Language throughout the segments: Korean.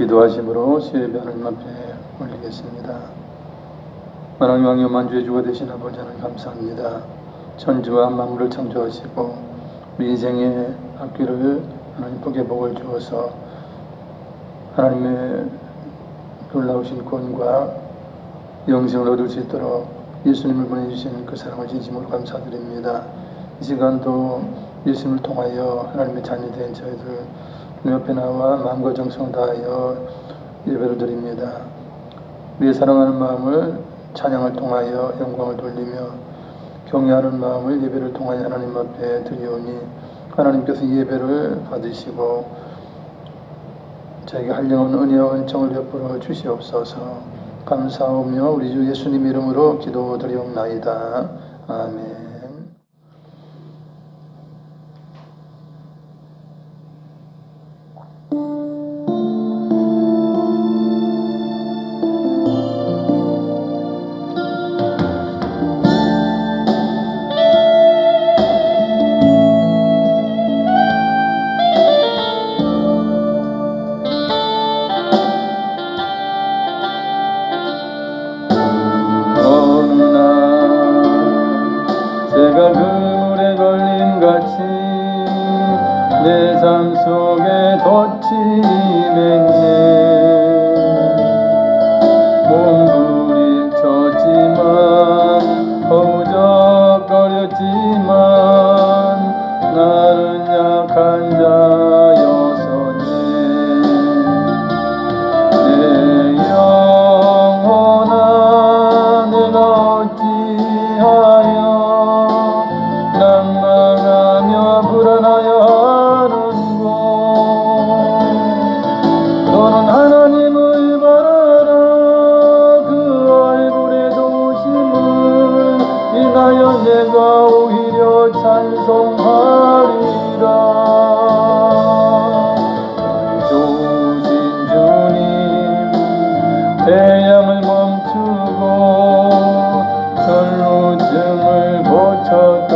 기도하심으로 예배 하나님 앞에 올리겠습니다. 만왕 왕이여 만주의 주가 되신 아버지 하나님 감사합니다. 천지와 만물을 창조하시고 우리 인생의 앞길을 하나님 복의 복을 주어서 하나님의 놀라우신 구원과 영생을 얻을 수 있도록 예수님을 보내주신 그 사랑을 진심으로 감사드립니다. 이 시간도 예수님을 통하여 하나님의 자녀 된 저희들 옆에 나와 마음과 정성을 다하여 예배를 드립니다. 우리의 사랑하는 마음을 찬양을 통하여 영광을 돌리며 경외하는 마음을 예배를 통하여 하나님 앞에 드리오니 하나님께서 예배를 받으시고 저에게 한량없는 은혜와 은총을 베풀어 주시옵소서. 감사하며 우리 주 예수님 이름으로 기도드리옵나이다. 아멘. 제가 그물에 걸림같이 내 삶 속에 덧치매네. 몸부림쳤지만 허우적거렸지만 나는 약한 자였었네. 내 영혼아 내가 어찌하여 낭망하며 불안하여 하는고. 너는 하나님을 바라라. 그 얼굴의 도심을 인하여 내가 오히려 찬송하리라. 좋으신 주님 태양을 멈추고 전루증을 고쳤던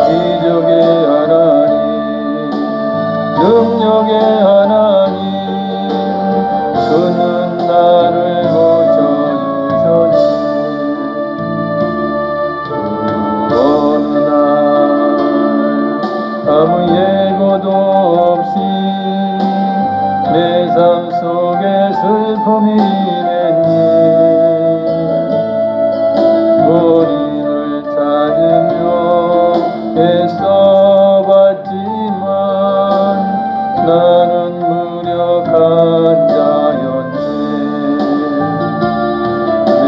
기적의 하나님, 능력의 하나님, 그는 나를 고쳐주셨네. 어느 날 아무 예고도 없이 내 삶 속에 슬픔이 맺니. 원인을 찾으며 애써봤지만 나는 무력한 자였네. 내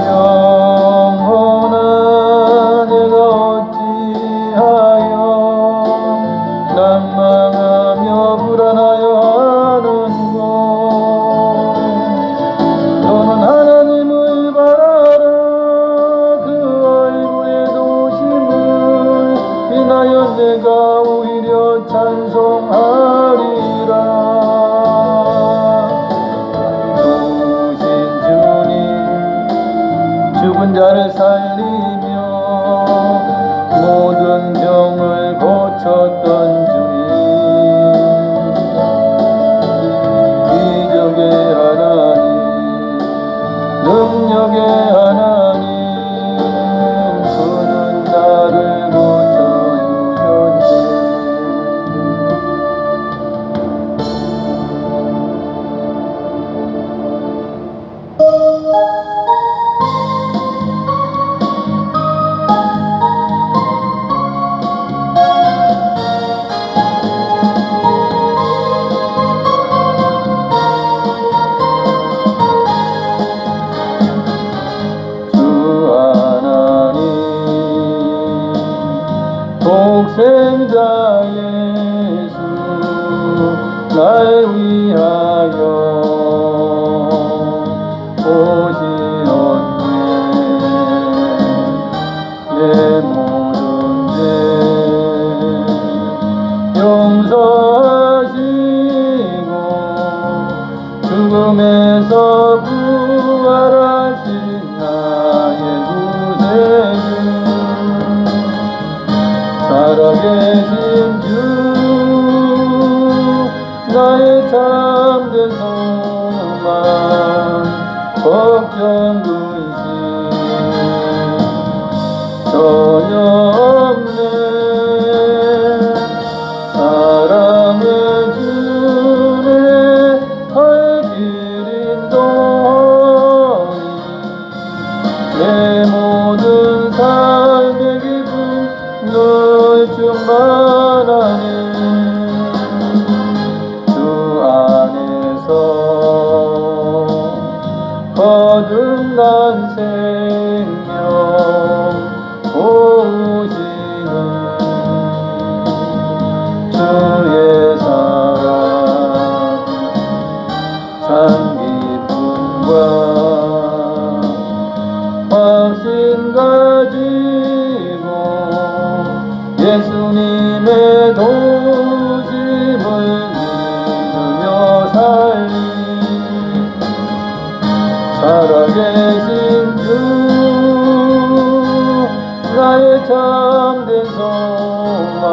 영혼아 내가 어찌하여 낭망하며 불안하여 하는고. 너는 하나님을 바라라. 그 얼굴의 도심을 인하여 내가 오히려 찬송하리라. 좋으신 주님 죽은 자를 살리며 모든 병을 고쳤던 주님, 기적의 하나님, 능력의 하나님, 그는 나를 고쳐주셨네. 독생자 예수 날 위하여 오시었네. 내 모든 죄 용서하시고 죽음에서 부활하신 나의 구세주 살아계신 주 나의 참된 소망 걱정 근심 전혀 없네. 사랑의 주네 갈 길 인도하니 내 모든 삶의 기쁨 널 충만하네. 주 안에서 거듭난 생명 오시는 주의 사랑 참 기쁨과 확신 가지고 예수님의 도심을 믿으며 살리 살아계신 주 나의 참된 소망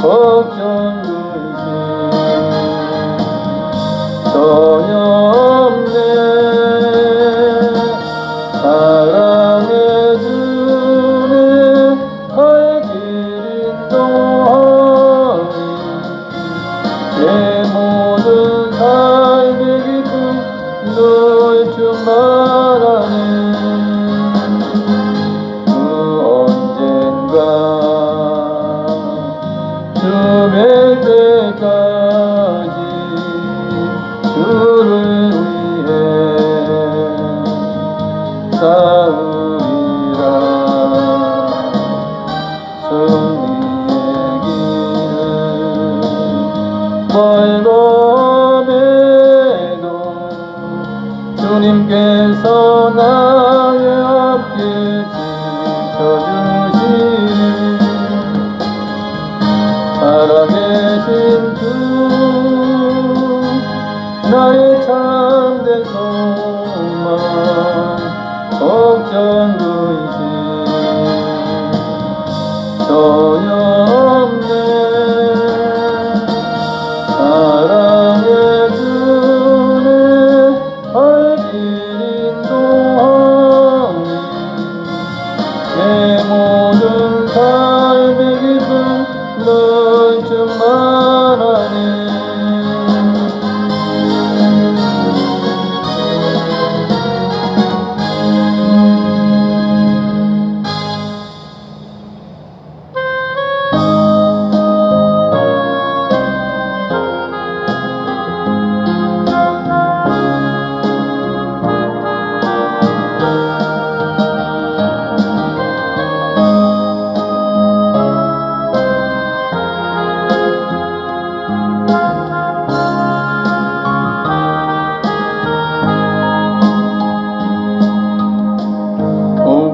걱정 근심 전혀 없네. 사랑의 주네 갈 길 인도하니 내 모든 삶의 기쁨 늘 충만하네. 그 언젠가 주 뵐 때까지 주를 위해 싸우리라. 승리의 길은 멀음에도 주님께서 나의 앞길 지켜주시니 살아계신 주 나의 참된 소망 걱정 근심 전혀 없네. 사랑의 주네 갈 길 인도하니 내 모든 삶의 기쁨 널 충만하네.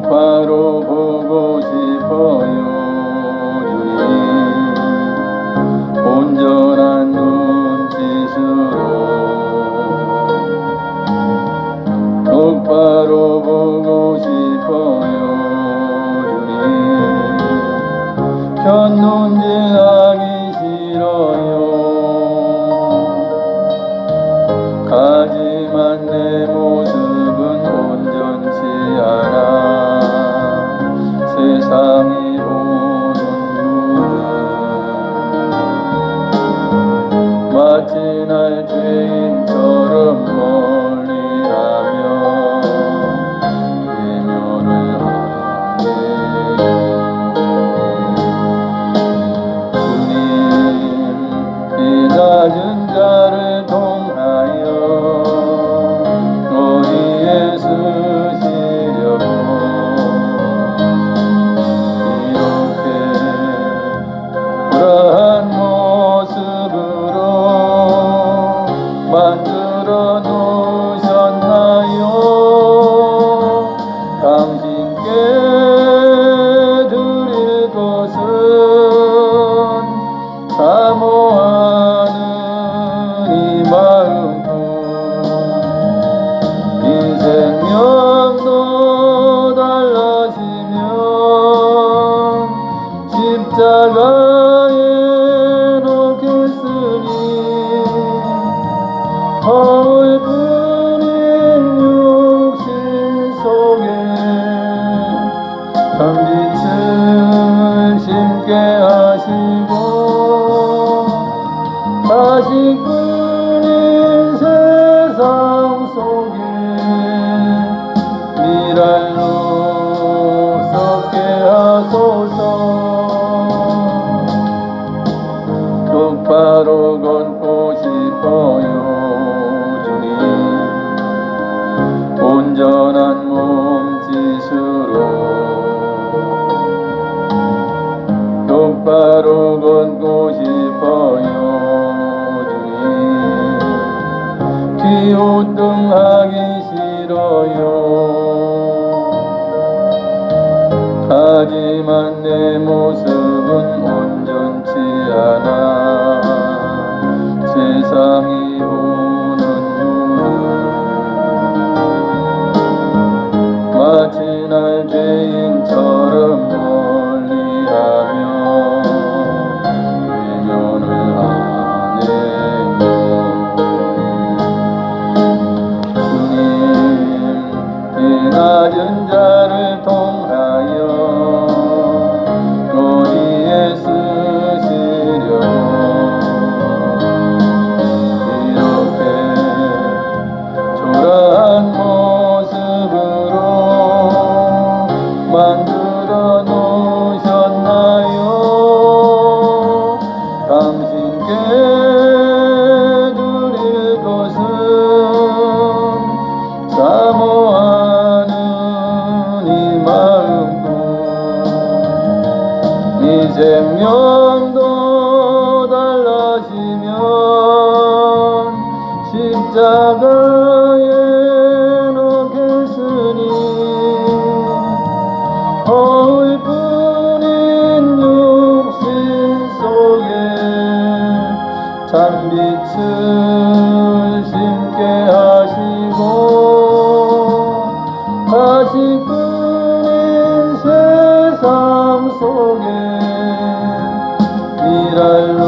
바로 보고 싶어요 주님 온전한 눈짓으로 똑바로 보고 싶어요 주님 곁눈질하기 싫어요. 하지만 내 모습은 온전치 않아 세상이 보는 눈은 마치 날 죄인처럼 멀리하며 외면을 하네요. 주님 이 낮은 자를 통하여 너희에 쓰시려고 그러한 모습으로 만들어 속에 미랄로 섞게 하소서. 똑바로 걷고 싶어요 주님. 온전한 몸짓으로 똑바로 걷고 싶어요 주님. 기우뚱하기 싫어요. 하지만 내 모습은 온전치 않아 세상이 보는 눈은 마치 날 죄인처럼 멀리하며 외면을 하네요. 주님, 이 낮은 자를 통하여 어디에 쓰시려 이렇게 초라한 모습으로 만들어 놓으셨나요? 당신께 드릴 것은 사모하는 이 마음뿐. 이 생명도 달라지면 십자가에 놓겠으니 허울 뿐인 육신 속에 찬빛을 심게 하시고 다시 끄는 세상 속에 미랄로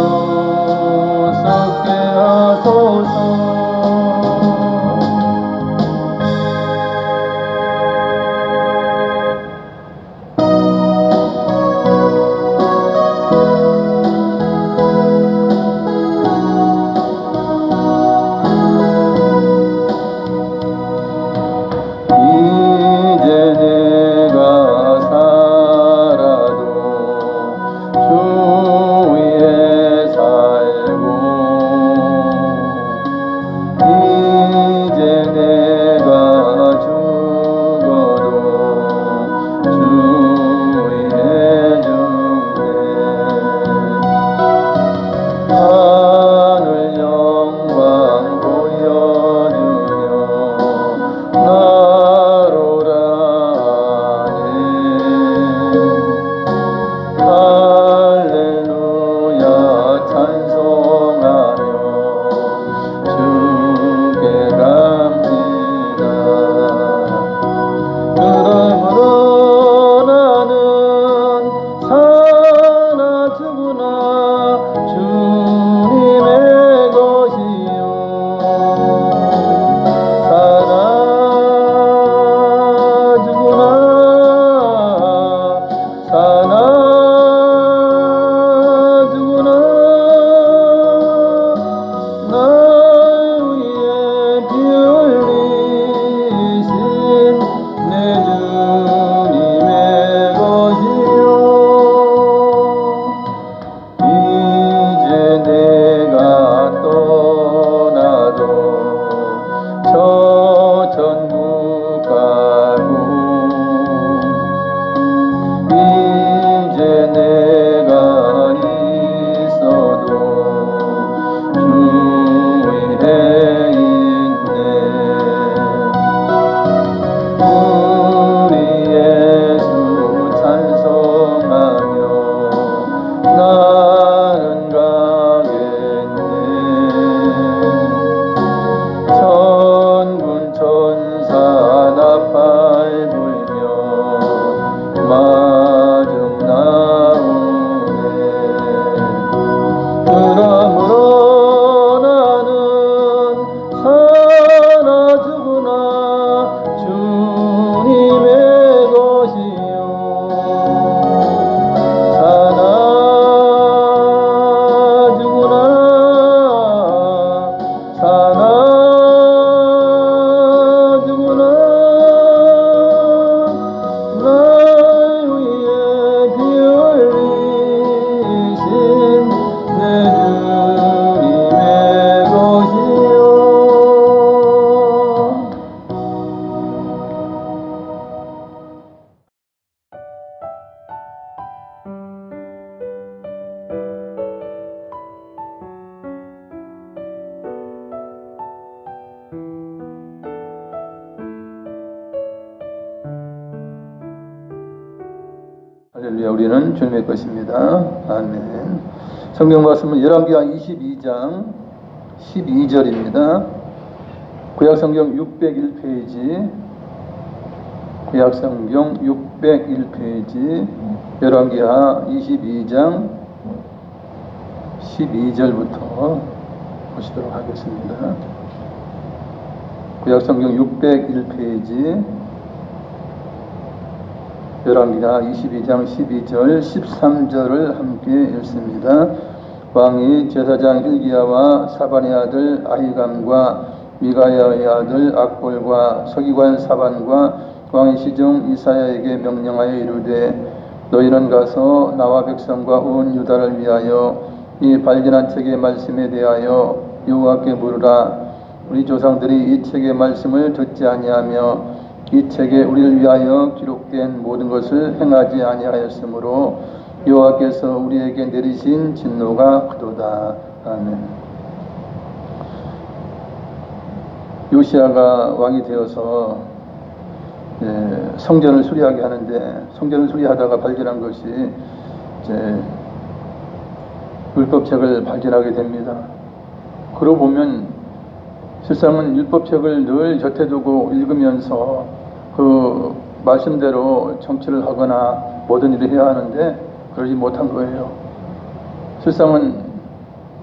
섞게 하소서. 이제 내가 살아도 주 위에 살고 할렐루야. 우리는 주님의 것입니다. 아멘. 성경 말씀은 열왕기하 22장 12절입니다. 구약성경 601페이지, 구약성경 601페이지, 열왕기하 22장 12절부터 보시도록 하겠습니다. 구약성경 601페이지, 열왕기하 22장 12절 13절을 함께 읽습니다. 왕이 제사장 hil기야와 사반의 아들 아히감과 미가야의 아들 악볼과 서기관 사반과 왕의 시중 이사야에게 명령하여 이르되, 너희는 가서 나와 백성과 온 유다를 위하여 이 발견한 책의 말씀에 대하여 여호와께 물으라. 우리 조상들이 이 책의 말씀을 듣지 아니하며 이 책에 우리를 위하여 기록된 모든 것을 행하지 아니하였으므로 여호와께서 우리에게 내리신 진노가 크도다. 아멘. 요시야가 왕이 되어서 성전을 수리하게 하는데, 성전을 수리하다가 발견한 것이 율법책을 발견하게 됩니다. 그러고 보면 실상은 율법책을 늘 곁에 두고 읽으면서 그 말씀대로 정치를 하거나 모든 일을 해야 하는데 그러지 못한 거예요. 실상은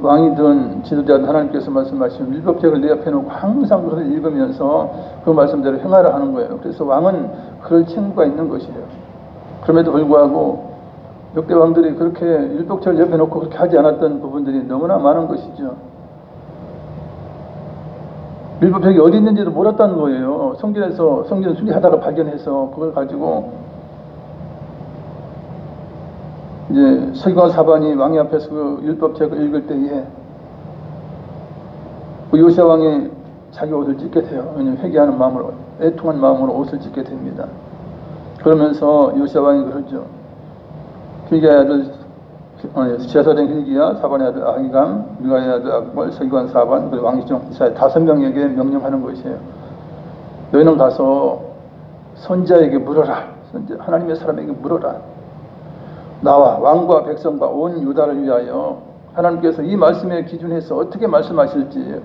왕이든 지도자든 하나님께서 말씀하신 율법책을 내 앞에 놓고 항상 그것을 읽으면서 그 말씀대로 행하라 하는 거예요. 그래서 왕은 그럴 책무가 있는 것이에요. 그럼에도 불구하고 역대 왕들이 그렇게 율법책을 옆에 놓고 그렇게 하지 않았던 부분들이 너무나 많은 것이죠. 율법책이 어디 있는지도 몰랐다는 거예요. 성전에서 성전 수리하다가 발견해서 그걸 가지고 이제 서기관 사반이 왕의 앞에서 그 율법책을 읽을 때에 그 요시야 왕이 자기 옷을 찢게 돼요. 왜냐하면 회개하는 마음으로, 애통한 마음으로 옷을 찢게 됩니다. 그러면서 요시야 왕이 그러죠. hil기야의 아들 제사장 hil기야, 사반의 아들 아히감, 미가야의 아들 악볼, 서기관 사반, 그리고 왕시중 이사야 5명에게 명령하는 것이에요. 너희는 가서 선자에게 물어라. 하나님의 사람에게 물어라. 나와 왕과 백성과 온 유다를 위하여 하나님께서 이 말씀에 기준해서 어떻게 말씀하실지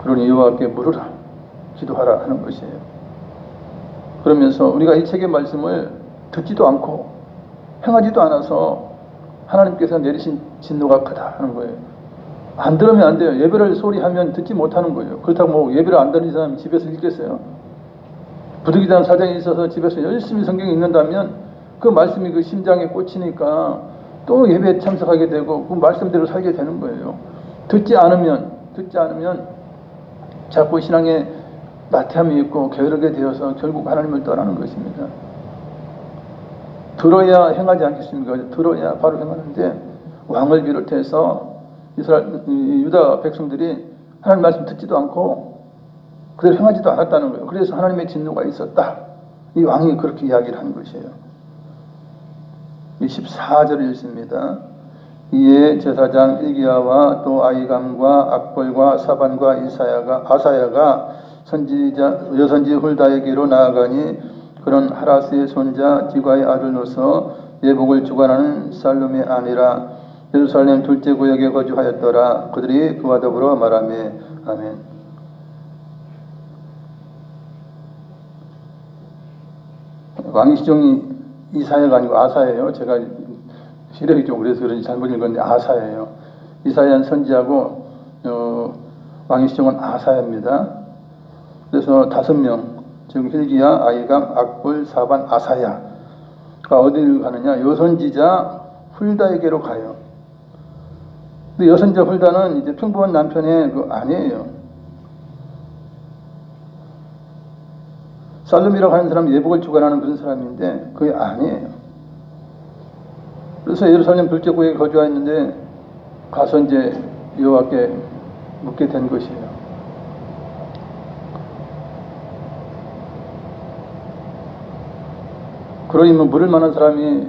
그러니 여호와께 물으라, 기도하라 하는 것이에요. 그러면서 우리가 이 책의 말씀을 듣지도 않고 행하지도 않아서 하나님께서 내리신 진노가 크다 하는 거예요. 안 들으면 안 돼요. 예배를 소리하면 듣지 못하는 거예요. 그렇다고 뭐 예배를 안 듣는 사람이 집에서 읽겠어요? 부득이한 사정이 있어서 집에서 열심히 성경을 읽는다면 그 말씀이 그 심장에 꽂히니까 또 예배에 참석하게 되고 그 말씀대로 살게 되는 거예요. 듣지 않으면 자꾸 신앙에 나태함이 있고 게으르게 되어서 결국 하나님을 떠나는 것입니다. 들어야 행하지 않겠습니까? 들어야 바로 행하는데 왕을 비롯해서 유다 백성들이 하나님 말씀 듣지도 않고 그대로 행하지도 않았다는 거예요. 그래서 하나님의 진노가 있었다. 이 왕이 그렇게 이야기를 한 것이에요. 14절을 읽습니다. 이에 제사장 hil기야와 또 아히감과 악볼과 사반과 아사야가 여선지 훌다에게로 나아가니, 그런 하라스의 손자 디과의 아들로서 예복을 주관하는 살룸의 아내라. 예루살렘 둘째 구역에 거주하였더라. 그들이 그와 더불어 말하매. 아멘. 왕의 시종이 이사야가 아니고 아사예요. 제가 시력이 좀 그래서 그런지 잘못 읽었는데 아사예요. 이사야는 선지하고 왕의 시종은 아사야입니다. 그래서 5명, 지금 hil기야, 아히감, 악볼, 사반, 아사야가 어디를 가느냐? 여선지자 훌다에게로 가요. 근데 여선지자 훌다는 이제 평범한 남편의 그 아내예요. 살룸이라고 하는 사람은 예복을 주관하는 그런 사람인데 그게 아니에요. 그래서 예루살렘 둘째 구역에 거주하였는데 가서 이제 여호와께 묻게 된 것이에요. 그러니 뭐 물을 만한 사람이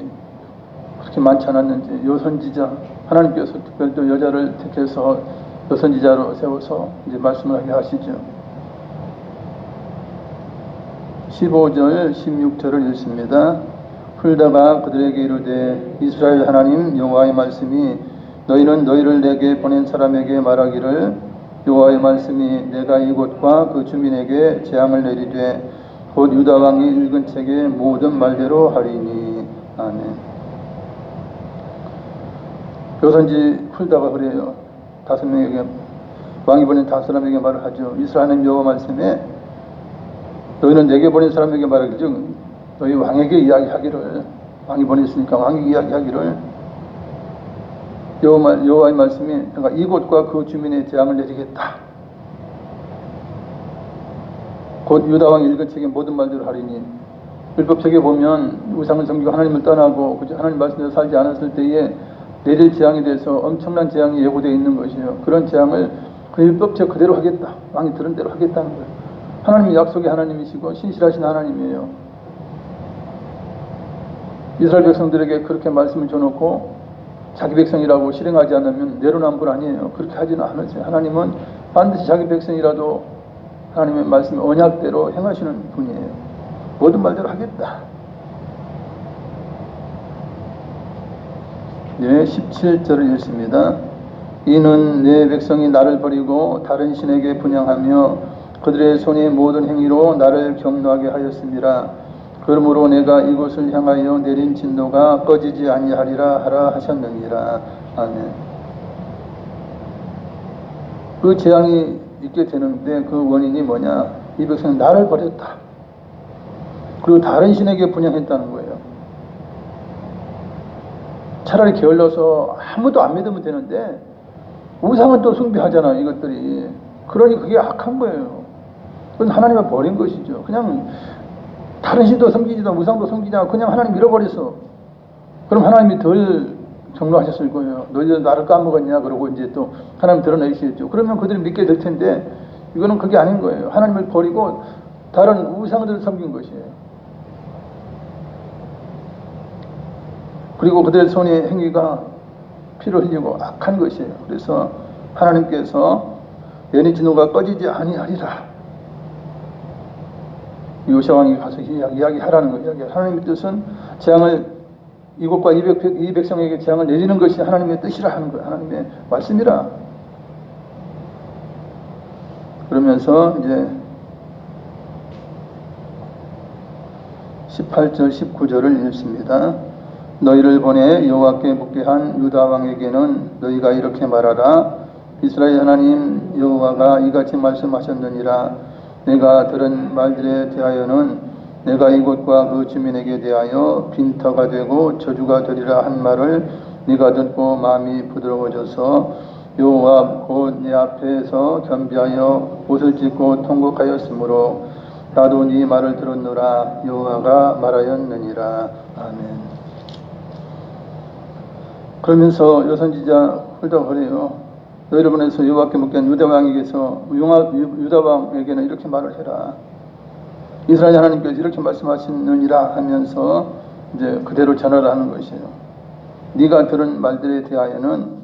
그렇게 많지 않았는지 여선지자, 하나님께서 특별히 또 여자를 택해서 여선지자로 세워서 이제 말씀을 하게 하시죠. 15절 16절을 읽습니다. 풀다가 그들에게 이르되 이스라엘 하나님 여호와의 말씀이 너희는 너희를 내게 보낸 사람에게 말하기를 여호와의 말씀이 내가 이곳과 그 주민에게 재앙을 내리되 곧 유다 왕이 읽은 책의 모든 말대로 하리니. 아멘. 교선지 풀다가 그래요. 5명에게 왕이 보낸 5사람에게 말을 하죠. 이스라엘 하나님 여호와 말씀에 너희는 내게 보낸 사람에게 말하기를, 즉 너희 왕에게 이야기하기를, 왕이 보냈으니까 왕에게 이야기하기를 여호와의 말씀이 내가 이곳과 그 주민의 재앙을 내리겠다. 곧 유다 왕이 읽은 책의 모든 말대로 하리니. 율법책에 보면 우상을 섬기고 하나님을 떠나고 하나님 말씀대로 살지 않았을 때에 내릴 재앙에 대해서 엄청난 재앙이 예고되어 있는 것이에요. 그런 재앙을 그 율법책 그대로 하겠다. 왕이 들은 대로 하겠다는 거예요. 하나님이 약속의 하나님이시고 신실하신 하나님이에요. 이스라엘 백성들에게 그렇게 말씀을 줘놓고 자기 백성이라고 실행하지 않으면 내로남불 분 아니에요. 그렇게 하지는 않으세요. 하나님은 반드시 자기 백성이라도 하나님의 말씀 언약대로 행하시는 분이에요. 모든 말대로 하겠다. 네, 17절을 읽습니다. 이는 내 백성이 나를 버리고 다른 신에게 분향하며 그들의 손의 모든 행위로 나를 경노하게 하였습니다. 그러므로 내가 이곳을 향하여 내린 진노가 꺼지지 아니하리라 하라 하셨느니라. 아멘. 그 재앙이 있게 되는데 그 원인이 뭐냐? 이 백성은 나를 버렸다. 그리고 다른 신에게 분향했다는 거예요. 차라리 게을러서 아무도 안 믿으면 되는데 우상은 또 숭배하잖아, 이것들이. 그러니 그게 악한 거예요. 그건 하나님을 버린 것이죠. 그냥 다른 신도 섬기지도 우상도 섬기지 않고 그냥 하나님 잃어버렸어. 그럼 하나님이 덜 경로하셨을 거예요. 너희들 나를 까먹었냐? 그러고 이제 또 하나님 드러내시겠죠. 그러면 그들이 믿게 될 텐데 이거는 그게 아닌 거예요. 하나님을 버리고 다른 우상들을 섬긴 것이에요. 그리고 그들의 손의 행위가 피를 흘리고 악한 것이에요. 그래서 하나님께서 내린 진노가 꺼지지 아니하리라. 요시야 왕이 가서 이야기하라는 거예요. 하나님의 뜻은 재앙을 이곳과 이 백성에게 재앙을 내리는 것이 하나님의 뜻이라 하는 거예요. 하나님의 말씀이라. 그러면서 이제 18절 19절을 읽습니다. 너희를 보내 여호와께 묻게 한 유다 왕에게는 너희가 이렇게 말하라. 이스라엘 하나님 여호와가 이같이 말씀하셨느니라. 내가 들은 말들에 대하여는 내가 이곳과 그 주민에게 대하여 빈터가 되고 저주가 되리라 한 말을 네가 듣고 마음이 부드러워져서 여호와 곧 내 앞에서 겸비하여 옷을 찢고 통곡하였으므로 나도 네 말을 들었노라. 여호와가 말하였느니라. 아멘. 그러면서 여선지자 훌다 그래요. 너희를 보내서 여호와께 묻게 한 유다 왕에게서 유다 왕에게는 이렇게 말을 해라. 이스라엘 하나님께서 이렇게 말씀하시느니라 하면서 이제 그대로 전화를 하는 것이에요. 네가 들은 말들에 대하여는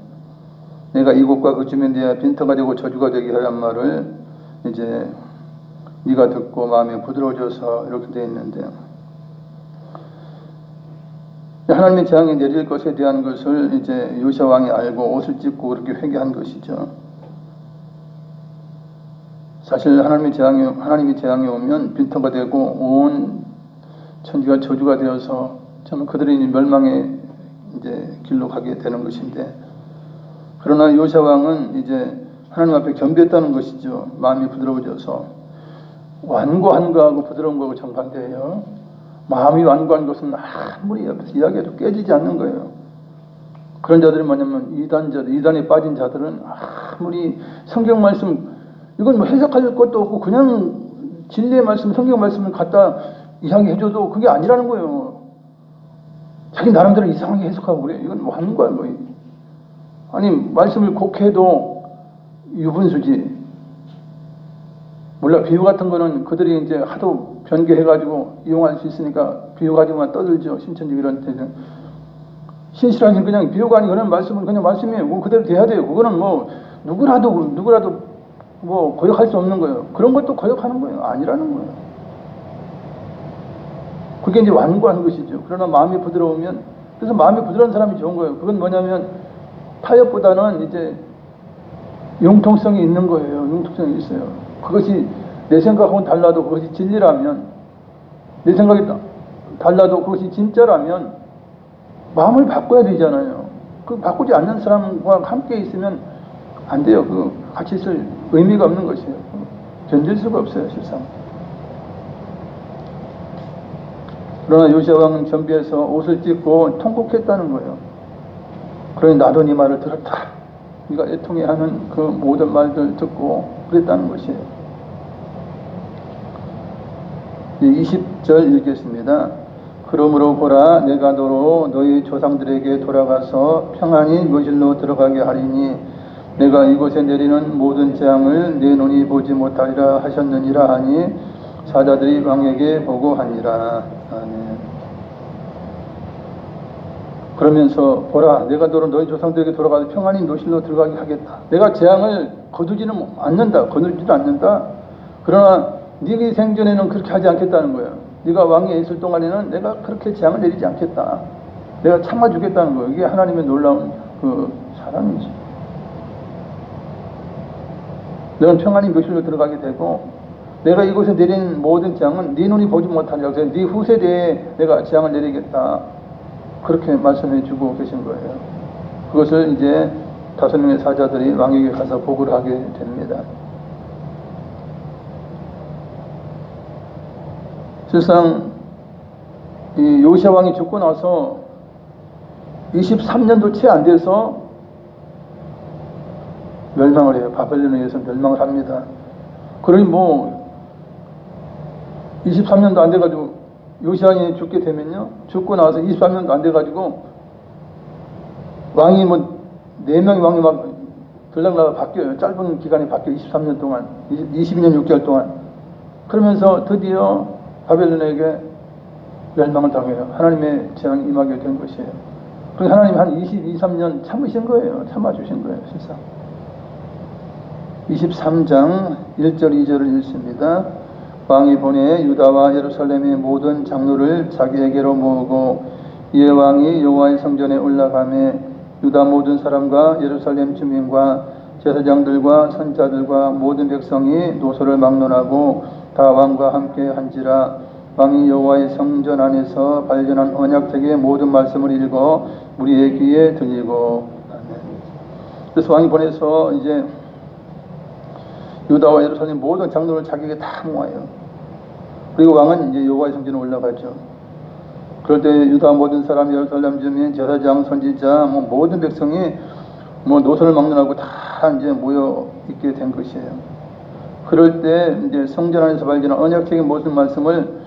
내가 이곳과 그 주민에 대하여 빈터가 되고 저주가 되게 하란 말을 이제 네가 듣고 마음이 부드러워져서 이렇게 되어 있는데, 하나님의 재앙이 내릴 것에 대한 것을 이제 요시야 왕이 알고 옷을 찢고 그렇게 회개한 것이죠. 사실 하나님의 재앙이 오면 빈터가 되고 온 천지가 저주가 되어서 정말 그들이 멸망의 이제 길로 가게 되는 것인데, 그러나 요시야 왕은 이제 하나님 앞에 겸비했다는 것이죠. 마음이 부드러워져서. 완고한 거하고 부드러운 거하고 정반대예요. 마음이 완고한 것은 아무리 옆에서 이야기해도 깨지지 않는 거예요. 그런 자들이 뭐냐면 이단에 빠진 자들은 아무리 성경 말씀, 이건 뭐 해석할 것도 없고 그냥 진리의 말씀, 성경 말씀을 갖다 이야기해줘도 그게 아니라는 거예요. 자기 나름대로 이상하게 해석하고 그래. 이건 뭐 하는 거야, 뭐. 아니, 말씀을 곡해도 유분수지. 몰라, 비유 같은 거는 그들이 이제 하도 변개해가지고 이용할 수 있으니까 비유 가지고만 떠들죠. 신천지 이런 때는. 신실하신 그냥 비유가 아니고 그런 말씀은 그냥 말씀이에요. 그거 그대로 돼야 돼요. 그거는 뭐 누구라도 뭐 거역할 수 없는 거예요. 그런 것도 거역하는 거예요. 아니라는 거예요. 그게 이제 완고한 것이죠. 그러나 마음이 부드러우면, 그래서 마음이 부드러운 사람이 좋은 거예요. 그건 뭐냐면 타협보다는 이제 융통성이 있는 거예요. 융통성이 있어요. 그것이 내 생각하고는 달라도 그것이 진리라면, 내 생각이 달라도 그것이 진짜라면 마음을 바꿔야 되잖아요. 그 바꾸지 않는 사람과 함께 있으면 안 돼요. 그 같이 있을 의미가 없는 것이에요. 견딜 수가 없어요, 실상. 그러나 요시야 왕은 겸비해서 옷을 찢고 통곡했다는 거예요. 그러니 나도 네 말을 들었다. 네가 애통해 하는 그 모든 말들 듣고 그랬다는 것이에요. 20절 읽겠습니다. 그러므로 보라, 내가 너로 너희 조상들에게 돌아가서 평안히 묘실로 들어가게 하리니 내가 이곳에 내리는 모든 재앙을 내 눈이 보지 못하리라 하셨느니라 하니 사자들이 왕에게 보고하니라. 아멘. 그러면서 보라, 내가 너로 너희 조상들에게 돌아가서 평안히 묘실로 들어가게 하겠다. 내가 재앙을 거두지는 않는다. 거두지도 않는다. 그러나 네가 생전에는 그렇게 하지 않겠다는 거예요. 네가 왕위에 있을 동안에는 내가 그렇게 재앙을 내리지 않겠다. 내가 참아주겠다는 거예요. 이게 하나님의 놀라운 그 사랑이지. 너는 평안히 묘실로 들어가게 되고 내가 이곳에 내린 모든 재앙은 네 눈이 보지 못하리라. 그래서 네 후세대에 내가 재앙을 내리겠다. 그렇게 말씀해 주고 계신 거예요. 그것을 이제 5명의 사자들이 왕에게 가서 보고를 하게 됩니다. 실상 이 요시야 왕이 죽고 나서 23년도 채 안 돼서 멸망을 해요. 바벨론에 의해서 멸망을 합니다. 그러니 뭐 23년도 안 돼가지고 요시야 왕이 죽게 되면요, 죽고 나서 23년도 안 돼가지고 왕이 뭐 4명의 왕이 막 들락날락 바뀌어요. 짧은 기간에 바뀌어요. 23년 동안, 22년 6개월 동안. 그러면서 드디어 바벨론에게 멸망을 당해요. 하나님의 재앙이 임하게 된 것이에요. 그래서 하나님이 한 22, 23년 참으신 거예요. 참아주신 거예요. 실상 23장 1절 2절을 읽습니다. 왕이 보내 유다와 예루살렘의 모든 장로를 자기에게로 모으고 이에 왕이 여호와의 성전에 올라가매 유다 모든 사람과 예루살렘 주민과 제사장들과 선자들과 모든 백성이 노소를 막론하고 다 왕과 함께 한지라. 왕이 여호와의 성전 안에서 발견한 언약책의 모든 말씀을 읽어 우리의 귀에 들리고. 아멘. 그래서 왕이 보내서 이제 유다와 예루살렘 모든 장로를 자기에게 다 모아요. 그리고 왕은 이제 여호와의 성전에 올라가죠. 그럴 때 유다 모든 사람, 예루살렘 주민, 제사장, 선지자, 모든 백성이 노선을 막론하고 다 이제 모여 있게 된 것이에요. 그럴 때 이제 성전 안에서 발견한 언약책의 모든 말씀을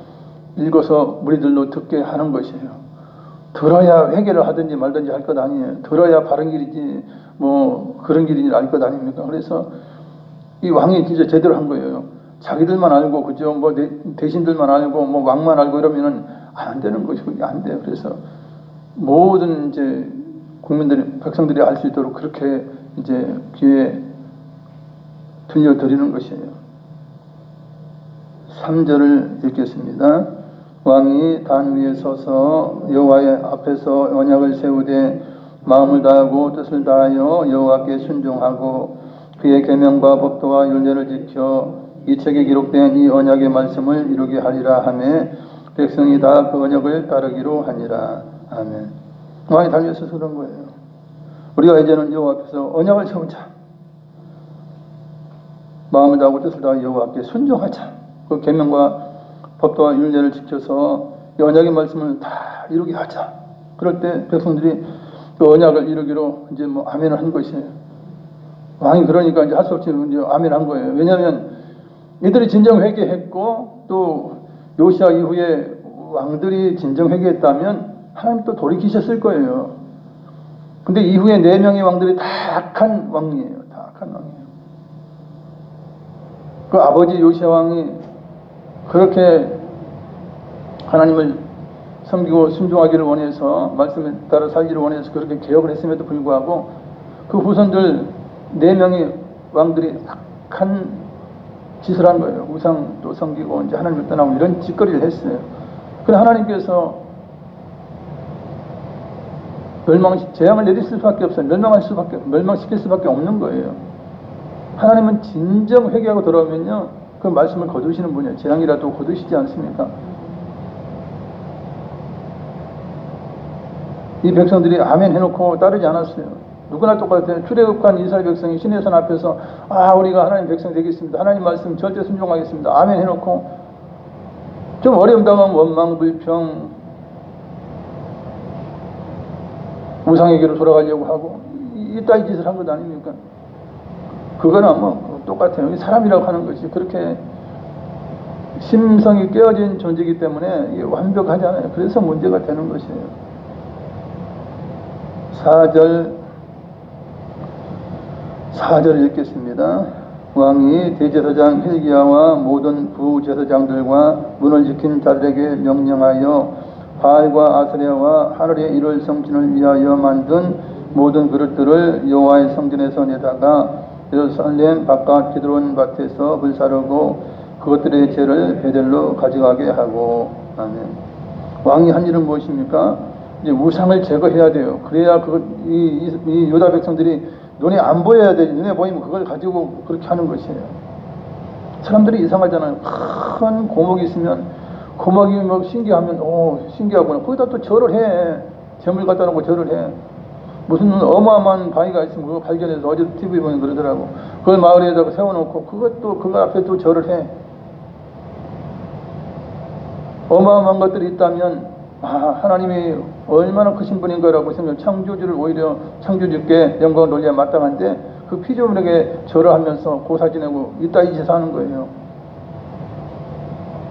읽어서 무리들로 듣게 하는 것이에요. 들어야 회개를 하든지 말든지 할 것 아니에요. 들어야 바른 길이지 그런 길인지 알 것 아닙니까? 그래서 이 왕이 진짜 제대로 한 거예요. 자기들만 알고 그죠? 대신들만 알고 왕만 알고 이러면은 안 되는 것이 그게 안 돼요. 그래서 모든 이제 국민들이, 백성들이 알 수 있도록 그렇게 이제 귀에 들려드리는 것이에요. 3절을 읽겠습니다. 왕이 단 위에 서서 여호와의 앞에서 언약을 세우되 마음을 다하고 뜻을 다하여 여호와께 순종하고 그의 계명과 법도와 율례를 지켜 이 책에 기록된 이 언약의 말씀을 이루게 하리라 하매 백성이 다 그 언약을 따르기로 하니라. 아멘. 왕이 단 위에 서서 그런 거예요. 우리가 이제는 여호와 앞에서 언약을 세우자. 마음을 다하고 뜻을 다하여 여호와께 순종하자. 그 계명과 법도와 율례를 지켜서 이 언약의 말씀을 다 이루게 하자. 그럴 때 백성들이 그 언약을 이루기로 이제 아멘을 한 것이에요. 왕이 그러니까 이제 할 수 없이 이제 아멘 한 거예요. 왜냐하면 이들이 진정 회개했고 또 요시야 이후에 왕들이 진정 회개했다면 하나님 또 돌이키셨을 거예요. 근데 이후에 4명의 왕들이 다 악한 왕이에요. 다 악한 왕이에요. 그 아버지 요시야 왕이 그렇게 하나님을 섬기고 순종하기를 원해서 말씀에 따라 살기를 원해서 그렇게 개혁을 했음에도 불구하고 그 후손들 4명의 왕들이 악한 짓을 한 거예요. 우상도 섬기고 이제 하나님을 떠나고 이런 짓거리를 했어요. 그래 하나님께서 재앙을 내릴 수밖에 없어요. 멸망시킬 수밖에 없는 거예요. 하나님은 진정 회개하고 돌아오면요, 그 말씀을 거두시는 분이에요. 재앙이라도 거두시지 않습니까? 이 백성들이 아멘 해놓고 따르지 않았어요. 누구나 똑같아요. 출애굽한 이스라엘 백성이 시내산 앞에서 우리가 하나님 백성 되겠습니다. 하나님 말씀 절대 순종하겠습니다. 아멘 해놓고 좀 어려움 당하면 원망, 불평, 우상에게로 돌아가려고 하고 이따위 짓을 한 것 아닙니까? 그거는 뭐 똑같아요. 사람이라고 하는 것이 그렇게 심성이 깨어진 존재이기 때문에 이게 완벽하지 않아요. 그래서 문제가 되는 것이에요. 4절 읽겠습니다. 왕이 대제사장 hil기야와 모든 부제사장들과 문을 지킨 자들에게 명령하여 바알과 아스레와 하늘의 이를 성전을 위하여 만든 모든 그릇들을 여호와의 성전에서 내다가 예루살렘 바깥 기드론 밭에서 불사르고 그것들의 죄를 베델로 가져가게 하고. 아멘. 왕이 한 일은 무엇입니까? 이제 우상을 제거해야 돼요. 그래야 이 유다 백성들이 눈에 안 보여야 돼. 눈에 보이면 그걸 가지고 그렇게 하는 것이에요. 사람들이 이상하잖아요. 큰 고목이 있으면 고목이 뭐 신기하면 신기하구나. 거기다 또 절을 해. 재물 갖다 놓고 절을 해. 무슨 어마어마한 바위가 있으면 그거 발견해서 어제 TV 보면 그러더라고. 그걸 마을에다가 세워놓고 그거 앞에 또 절을 해. 어마어마한 것들이 있다면 하나님이 얼마나 크신 분인가라고 생각. 창조주를 오히려 창조주께 영광을 돌려야 마땅한데 그 피조물에게 절을 하면서 고사 지내고 이따위 짓을 하는 거예요.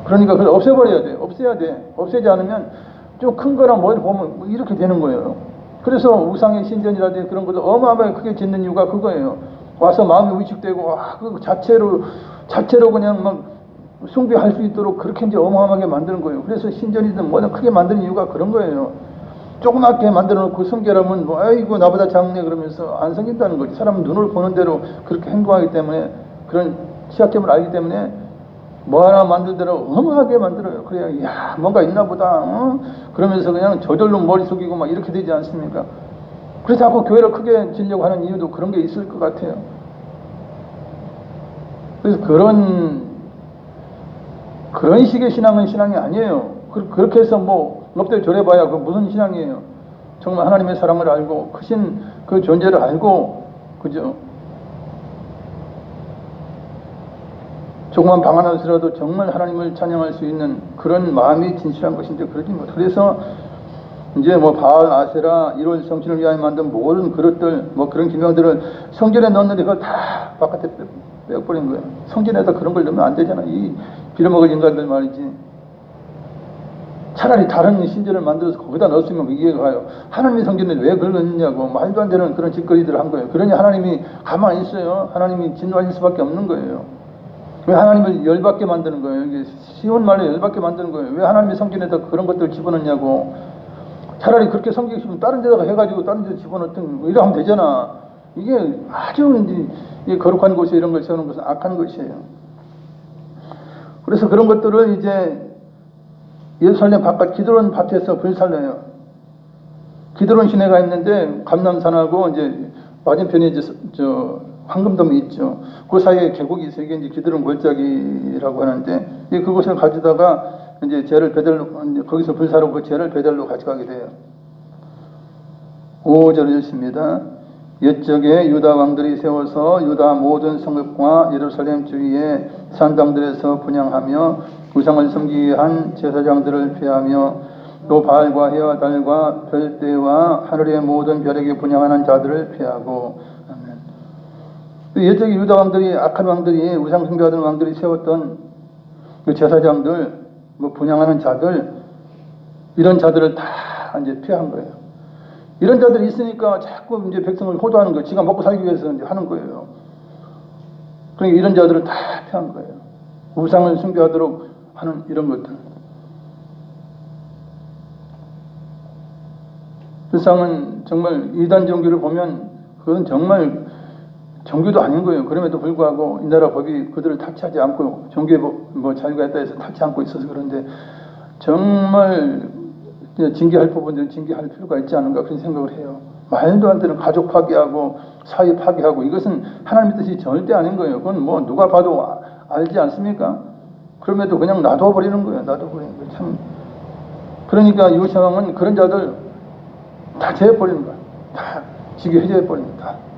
그러니까 그걸 없애버려야 돼. 없애야 돼. 없애지 않으면 좀 큰 거랑 뭘 보면 이렇게 되는 거예요. 그래서 우상의 신전이라든지 그런 것도 어마어마하게 크게 짓는 이유가 그거예요. 와서 마음이 위축되고 그 자체로 그냥 막 숭배할 수 있도록 그렇게 이제 어마어마하게 만드는 거예요. 그래서 신전이든 뭐든 크게 만드는 이유가 그런 거예요. 조그맣게 만들어 놓고 성결하면 아이고 나보다 작네 그러면서 안 생긴다는 거지. 사람은 눈을 보는 대로 그렇게 행동하기 때문에, 그런 취약점을 알기 때문에 뭐 하나 만들더라 어마하게 만들어요. 그래야 뭔가 있나 보다 그러면서 그냥 저절로 머리 숙이고 막 이렇게 되지 않습니까? 그래서 자꾸 교회를 크게 지려고 하는 이유도 그런 게 있을 것 같아요. 그래서 그런 식의 신앙은 신앙이 아니에요. 그렇게 해서 뭐 엎드려 절해봐야 그 무슨 신앙이에요. 정말 하나님의 사랑을 알고 크신 그 존재를 알고, 그죠? 조그만 방 하나서라도 정말 하나님을 찬양할 수 있는 그런 마음이 진실한 것인데 그러지 못. 그래서 이제 뭐 바알, 아세라, 1월 성신을 위하여 만든 모든 그릇들, 뭐 그런 기명들을 성전에 넣었는데 그걸 다 바깥에 빼버린 거예요. 성전에다 그런 걸 넣으면 안 되잖아. 이 빌어먹을 인간들 말이지. 차라리 다른 신전을 만들어서 거기다 넣었으면 이해가 가요. 하나님의 성전에 왜 그걸 넣느냐고 말도 안 되는 그런 짓거리들을 한 거예요. 그러니 하나님이 가만히 있어요. 하나님이 진노하실 수밖에 없는 거예요. 왜 하나님을 열받게 만드는 거예요? 이게 쉬운 말로 열받게 만드는 거예요. 왜 하나님의 성전에다 그런 것들을 집어넣냐고. 차라리 그렇게 섬기고 싶으면 다른 데다가 해가지고 다른 데 집어넣든 이래 하면 되잖아. 이게 아주 이제 거룩한 곳에 이런 걸 세우는 것은 악한 것이에요. 그래서 그런 것들을 이제 예루살렘 바깥 기드론 밭에서 불살려요. 기드론 시내가 있는데 감람산하고 이제 맞은편에 이제 황금돔이 있죠. 그 사이에 계곡이 있어요. 이게 이제 기드론 골짜기라고 하는데 그곳을 가져다가 이제 죄를 베델로, 거기서 불사로 그 죄를 베델로 가져가게 돼요. 5절 읽습니다. 옛적에 유다 왕들이 세워서 유다 모든 성읍과 예루살렘 주위의 산당들에서 분향하며 우상을 섬기게 한 제사장들을 폐하며 또 바알과 해와 달과 별대와 하늘의 모든 별에게 분향하는 자들을 폐하고. 아멘. 옛적에 유다 왕들이, 악한 왕들이, 우상 숭배하던 왕들이 세웠던 그 제사장들, 뭐 분향하는 자들, 이런 자들을 다 이제 폐한 거예요. 이런 자들이 있으니까 자꾸 이제 백성을 호도하는 거예요. 지가 먹고 살기 위해서 이제 하는 거예요. 그러니까 이런 자들을 다 폐한 거예요. 우상을 숭배하도록 하는 이런 것들. 세상은 정말 이단 종교를 보면 그건 정말 종교도 아닌 거예요. 그럼에도 불구하고 이 나라 법이 그들을 타치하지 않고 종교에 뭐 자유가 있다 해서 타치 않고 있어서 그런데 정말 징계할 부분들은 징계할 필요가 있지 않은가 그런 생각을 해요. 말도 안 되는 가족 파괴하고 사회 파괴하고 이것은 하나님의 뜻이 절대 아닌 거예요. 그건 뭐 누가 봐도 알지 않습니까? 그럼에도 그냥 놔둬버리는 거예요. 놔둬버리는 거예요. 참. 그러니까 요시야 왕은 그런 자들 다 제해버리는 거예요. 다 지게 해제해버리는 거예요.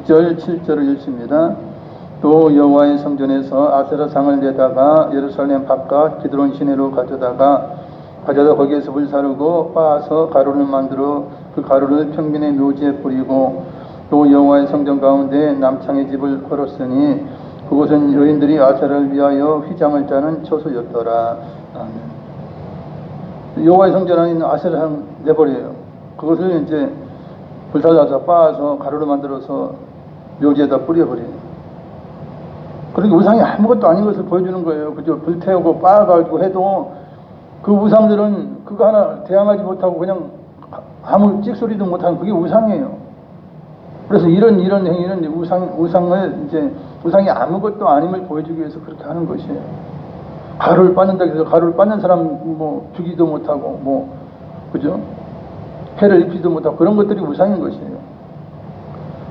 6절 7절을 읽습니다. 또 여호와의 성전에서 아세라상을 내다가 예루살렘 바깥 기드론 시내로 가져다 거기에서 불사르고 빻아서 가루를 만들어 그 가루를 평민의 묘지에 뿌리고 또 여호와의 성전 가운데 남창의 집을 걸었으니 그곳은 여인들이 아세라를 위하여 휘장을 짜는 처소였더라. 여호와의 성전 안에 있는 아세라상 내버려요. 그것을 이제 불살라서 빻아서 가루를 만들어서 묘지에다 뿌려버려요. 그러니까 우상이 아무것도 아닌 것을 보여주는 거예요. 그죠? 불태우고 빻아가지고 해도 그 우상들은 그거 하나 대항하지 못하고 그냥 아무 찍소리도 못하는 그게 우상이에요. 그래서 이런 행위는 우상이 아무것도 아님을 보여주기 위해서 그렇게 하는 것이에요. 가루를 빻는다 해서 가루를 빻는 사람 뭐 죽이도 못하고 뭐 그죠? 해를 입히지도 못하고 그런 것들이 우상인 것이에요.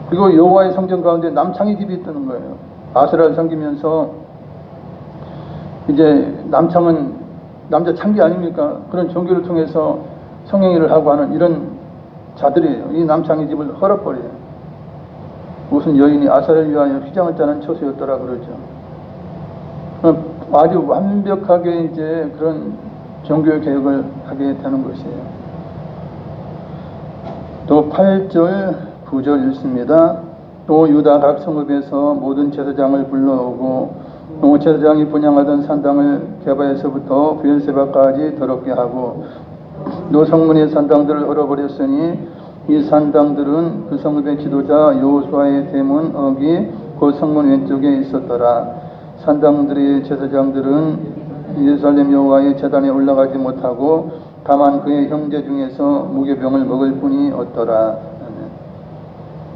그리고 여호와의 성전 가운데 남창의 집이 있다는 거예요. 아세라를 섬기면서 이제 남창은 남자 창기 아닙니까? 그런 종교를 통해서 성행위를 하고 하는 이런 자들이에요. 이 남창의 집을 헐어버려요. 무슨 여인이 아세라를 위하여 휘장을 짜는 처소였더라 그러죠. 아주 완벽하게 이제 그런 종교 개혁을 하게 되는 것이에요. 또 8절 9절 읽습니다. 또 유다 각 성읍에서 모든 제사장을 불러오고 또 제사장이 분향하던 산당을 게바에서부터 브엘세바까지 더럽게 하고 또 성문의 산당들을 헐어버렸으니 이 산당들은 그 성읍의 지도자 여호수아의 대문 어기 그 성문 왼쪽에 있었더라. 산당들의 제사장들은 예루살렘 여호와의 제단에 올라가지 못하고 다만 그의 형제 중에서 무교병을 먹을 뿐이 없더라.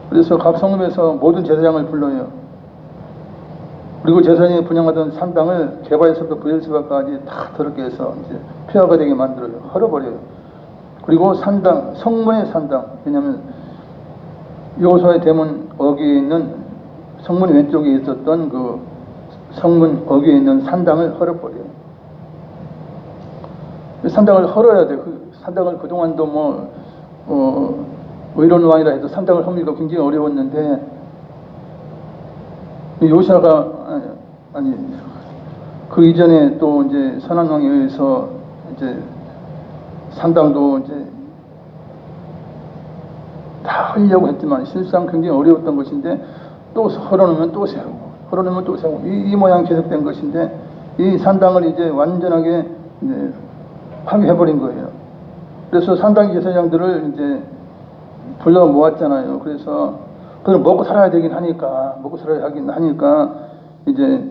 그래서 각 성읍에서 모든 제사장을 불러요. 그리고 제사장이 분향하던 산당을 게바에서부터 브엘세바까지 다 더럽게 해서 이제 폐허가 되게 만들어요. 헐어버려요. 그리고 산당, 성문의 산당, 왜냐하면 여호수아의 대문 어귀에 있는 성문 왼쪽에 있었던 그 성문 어귀에 있는 산당을 헐어버려요. 산당을 헐어야 돼. 그 산당을 그동안도 의로운 왕이라 해도 산당을 헐기가 굉장히 어려웠는데 요시아가 그 이전에 또 이제 선한 왕에 의해서 이제 산당도 이제 다 하려고 했지만 실상 굉장히 어려웠던 것인데 또 헐어놓으면 또 세우고 헐어놓으면 또 세우고 이 모양 계속된 것인데 이 산당을 이제 완전하게 이제 파괴해버린 거예요. 그래서 산당 제사장들을 이제 불러 모았잖아요. 그래서 그걸 먹고 살아야 되긴 하니까 이제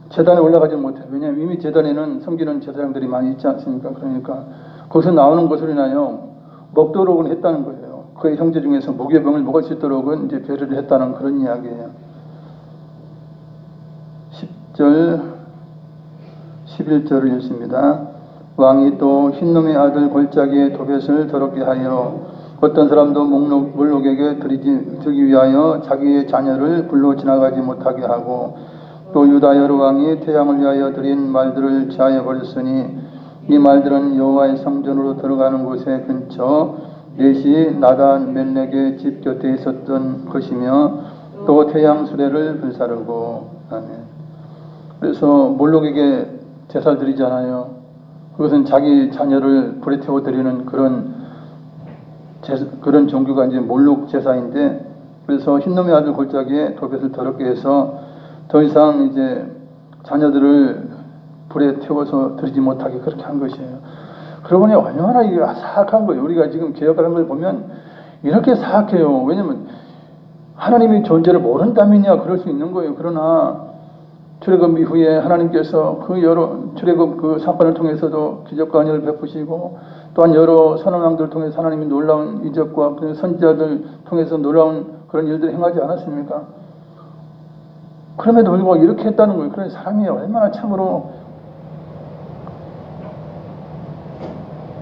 제단에 올라가지 못해요. 왜냐하면 이미 제단에는 섬기는 제사장들이 많이 있지 않습니까? 그러니까 거기서 나오는 것을 인하여 먹도록은 했다는 거예요. 그의 형제 중에서 무교병을 먹을 수 있도록은 이제 배려를 했다는 그런 이야기예요. 10절 11절을 읽습니다. 왕이 또 흰놈의 아들 골짜기에 도벳을 더럽게 하여 어떤 사람도 몰록에게 드리기 위하여 자기의 자녀를 불로 지나가지 못하게 하고 또 유다 여러 왕이 태양을 위하여 드린 말들을 제하여 버렸으니 이 말들은 여호와의 성전으로 들어가는 곳의 근처 넷이 나단 멜렉의 집 곁에 있었던 것이며 또 태양 수레를 불사르고 아멘. 그래서 몰록에게 제사를 드리잖아요. 그것은 자기 자녀를 불에 태워 드리는 그런 종교가 이제 몰록 제사인데, 그래서 흰놈의 아들 골짜기에 도벳을 더럽게 해서 더 이상 이제 자녀들을 불에 태워서 드리지 못하게 그렇게 한 것이에요. 그러고 보니 얼마나 이게 사악한 거예요. 우리가 지금 개혁을 한 걸 보면 이렇게 사악해요. 왜냐면 하나님의 존재를 모른다면야 그럴 수 있는 거예요. 그러나 출애굽 이후에 하나님께서 그 여러 출애굽 그 사건을 통해서도 기적과 은혜를 베푸시고 또한 여러 선한 왕들을 통해서 하나님이 놀라운 이적과 그 선지자들 통해서 놀라운 그런 일들을 행하지 않았습니까? 그럼에도 불구하고 이렇게 했다는 거예요. 그런 사람이 얼마나 참으로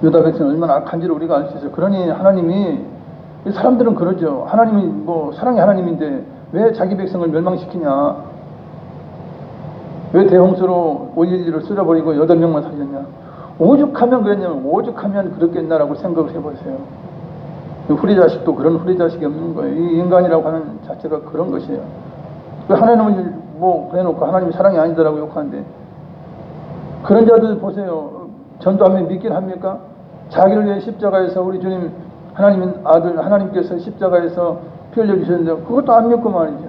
유다 백성이 얼마나 악한지를 우리가 알 수 있어요. 그러니 하나님이, 사람들은 그러죠. 하나님이 뭐 사랑의 하나님인데 왜 자기 백성을 멸망시키냐? 왜 대홍수로 올릴리를 쓸어버리고 8명만 살렸냐? 오죽하면 그랬냐면, 오죽하면 그렇겠나라고 생각을 해보세요. 후리자식도 그런 후리자식이 없는 거예요. 이 인간이라고 하는 자체가 그런 것이에요. 하나님을 뭐 그래놓고 하나님이 사랑이 아니더라고 욕하는데, 그런 자들 보세요. 전도하면 믿긴 합니까? 자기를 위해 십자가에서 우리 주님 하나님은 아들 하나님께서 십자가에서 피 흘려주셨는데 그것도 안 믿고 말이죠.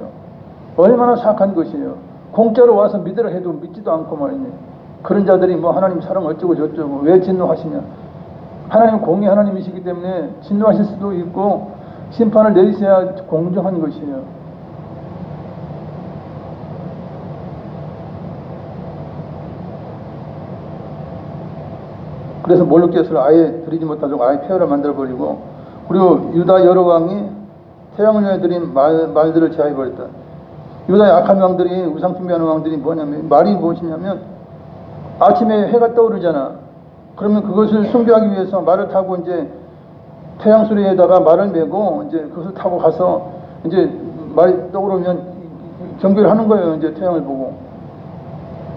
얼마나 사악한 것이에요. 공짜로 와서 믿으라 해도 믿지도 않고 말이죠. 그런 자들이 뭐 하나님 사랑 어쩌고 저쩌고 왜 진노하시냐. 하나님은 공의 하나님이시기 때문에 진노하실 수도 있고 심판을 내리셔야 공정한 것이에요. 그래서 몰루켓을 아예 드리지 못하도록 아예 폐허를 만들어버리고, 그리고 유다 여러 왕이 태양을 위해 드린 말들을 제하해버렸다. 유다의 악한 왕들이, 우상 숭배하는 왕들이 뭐냐면, 말이 무엇이냐면, 아침에 해가 떠오르잖아. 그러면 그것을 숭배하기 위해서 말을 타고 이제 태양 소리에다가 말을 메고 이제 그것을 타고 가서 이제 말이 떠오르면 경배를 하는 거예요. 이제 태양을 보고.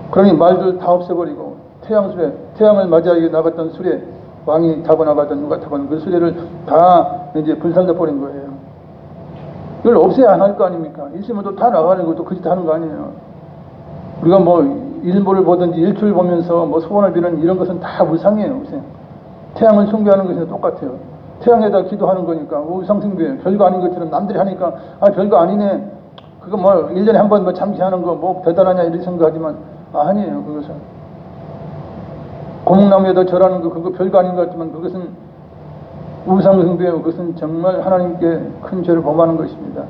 그러니 말들 다 없애버리고 태양 수레, 태양을 맞이하게 나갔던 수레, 왕이 타고 나갔던 누가 타고 그 수레를 다 이제 불살려 버린 거예요. 이걸 없애야 안 할 거 아닙니까? 있으면 또 다 나가는 것도 그 짓 하는 거 아니에요. 우리가 뭐 일보를 보든지 일출 보면서 뭐 소원을 비는 이런 것은 다 우상이에요. 우상. 태양을 숭배하는 것이 똑같아요. 태양에다 기도하는 거니까 우상 숭배, 별거 아닌 것처럼 남들이 하니까 아 별거 아니네. 그거 뭐 1년에 한 번 뭐 잠시 하는 거 뭐 대단하냐 이렇게 생각하지만 아니에요. 그것은 고목나무에다 절하는 거 그거 별거 아닌 것 같지만 그것은 우상 숭배예요. 그것은 정말 하나님께 큰 죄를 범하는 것입니다.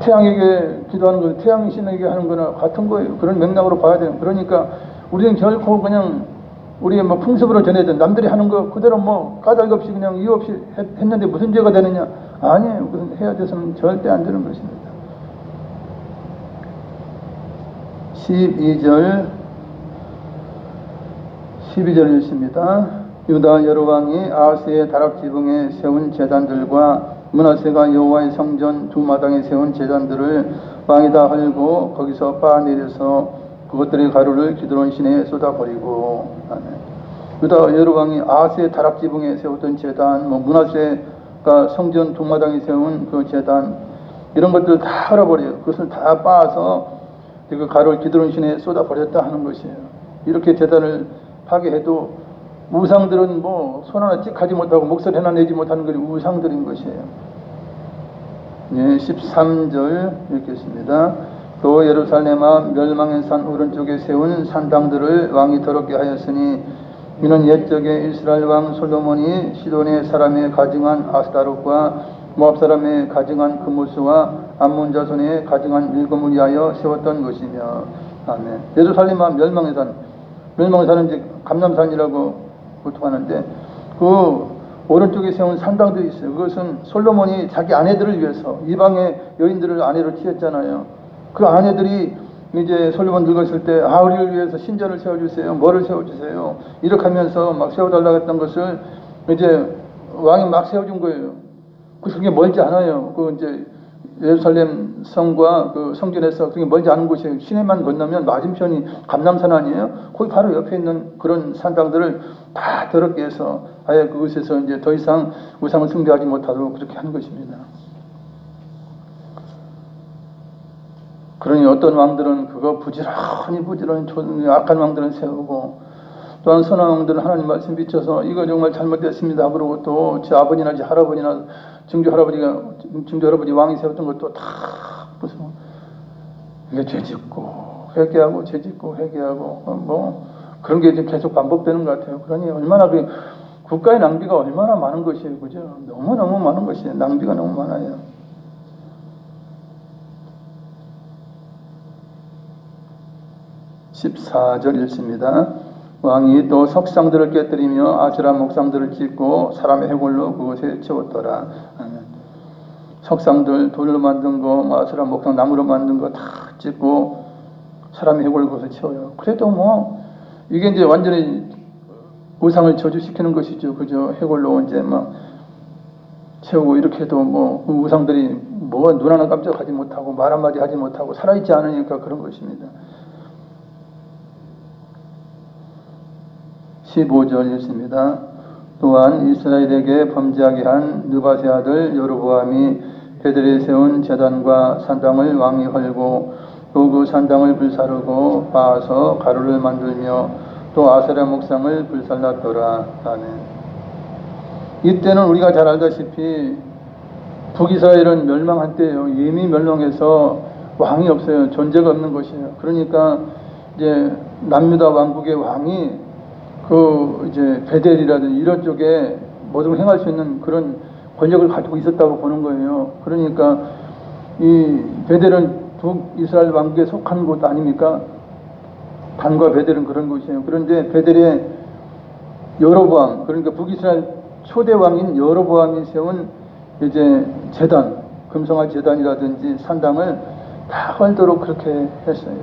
태양에게 기도하는 건 태양신에게 하는 거나 같은 거예요. 그런 맥락으로 봐야 돼요. 그러니까 우리는 결코 그냥 우리의 뭐 풍습으로 전해야 돼. 남들이 하는 거 그대로 뭐 까닭 없이 그냥 이유 없이 했는데 무슨 죄가 되느냐? 아니에요. 그건 해야 돼서는 절대 안 되는 것입니다. 12절 읽습니다. 유다 여러 왕이 아하스의 다락 지붕에 세운 제단들과 므낫세가 여호와의 성전 두 마당에 세운 제단들을 왕이 다 헐고 거기서 빻아내려서 그것들의 가루를 기드론 시내에 쏟아버리고. 유다 여러 왕이 아하스의 다락 지붕에 세웠던 제단, 뭐 므낫세가 성전 두 마당에 세운 그 제단, 이런 것들을 다 헐어버려요. 그것을 다 빻아서 그 가루를 기드론 시내에 쏟아버렸다 하는 것이에요. 이렇게 제단을 파괴해도 우상들은 뭐 손 하나 찍하지 못하고 목소리 하나 내지 못하는 것이 우상들인 것이에요. 네, 13절 읽겠습니다. 또 예루살렘아 멸망의 산 오른쪽에 세운 산당들을 왕이 더럽게 하였으니 이는 옛적에 이스라엘 왕 솔로몬이 시돈의 사람에 가증한 아스타롯과 모압 사람에 가증한 그모스와 암몬 자손에 가증한 밀검을 위하여 세웠던 것이며. 아멘. 예루살렘아 멸망의 산, 멸망의 산은 이제 감람산이라고 보통 하는데 그 오른쪽에 세운 산당들이 있어요. 그것은 솔로몬이 자기 아내들을 위해서 이방의 여인들을 아내로 취했잖아요. 그 아내들이 이제 솔로몬 늙었을 때 우리를 위해서 신전을 세워주세요. 뭐를 세워주세요. 이렇게 하면서 막 세워달라고 했던 것을 이제 왕이 막 세워준 거예요. 그게 멀지 않아요. 그 이제 예루살렘 성과 그 성전에서 그게 멀지 않은 곳이에요. 시내만 건너면 맞은편이 감람산 아니에요? 거기 바로 옆에 있는 그런 산당들을 다 더럽게 해서 아예 그곳에서 이제 더 이상 우상을 숭배하지 못하도록 그렇게 하는 것입니다. 그러니 어떤 왕들은 그거 부지런히 악한 왕들은 세우고, 또한 선한 왕들은 하나님 말씀 비춰서 이거 정말 잘못됐습니다. 그러고 또 제 아버지나 제 할아버지나 증조 할아버지 왕이 세웠던 것도 다 무슨 이게 죄짓고 회개하고 죄짓고 회개하고 뭐 그런 게 계속 반복되는 것 같아요. 그러니 얼마나 그 국가의 낭비가 얼마나 많은 것이에요, 그죠? 너무 많은 것이에요. 낭비가 너무 많아요. (14절) 읽습니다. 왕이 또 석상들을 깨뜨리며 아세라 목상들을 짓고 사람의 해골로 그곳에 채웠더라. 석상들 돌로 만든 거, 아세라 목상 나무로 만든 거 다 짓고 사람의 해골로 그곳에 채워요. 그래도 뭐 이게 이제 완전히 우상을 저주시키는 것이죠. 그죠? 해골로 이제 막 채우고 이렇게 해도 뭐 우상들이 뭐 눈 하나 깜짝하지 못하고 말 한마디 하지 못하고 살아있지 않으니까 그런 것입니다. 15절 읽습니다. 또한 이스라엘에게 범죄하게 한 느밧의 아들 여로보암이 베델에 세운 제단과 산당을 왕이 헐고 또 그 산당을 불사르고 빻아서 가루를 만들며 또 아세라 목상을 불살랐더라. 아멘. 이때는 우리가 잘 알다시피 북이스라엘은 멸망한 때예요. 이미 멸망해서 왕이 없어요. 존재가 없는 것이에요. 그러니까 이제 남유다 왕국의 왕이 그 이제 베델이라든지 이런 쪽에 모든 걸 행할 수 있는 그런 권력을 가지고 있었다고 보는 거예요. 그러니까 이 베델은 북이스라엘 왕국에 속한 곳 아닙니까? 단과 베델은 그런 곳이에요. 그런데 베델의 여로보암, 그러니까 북이스라엘 초대 왕인 여로보암이 세운 이제 제단, 금송아 제단이라든지 산당을 다 헐도록 그렇게 했어요.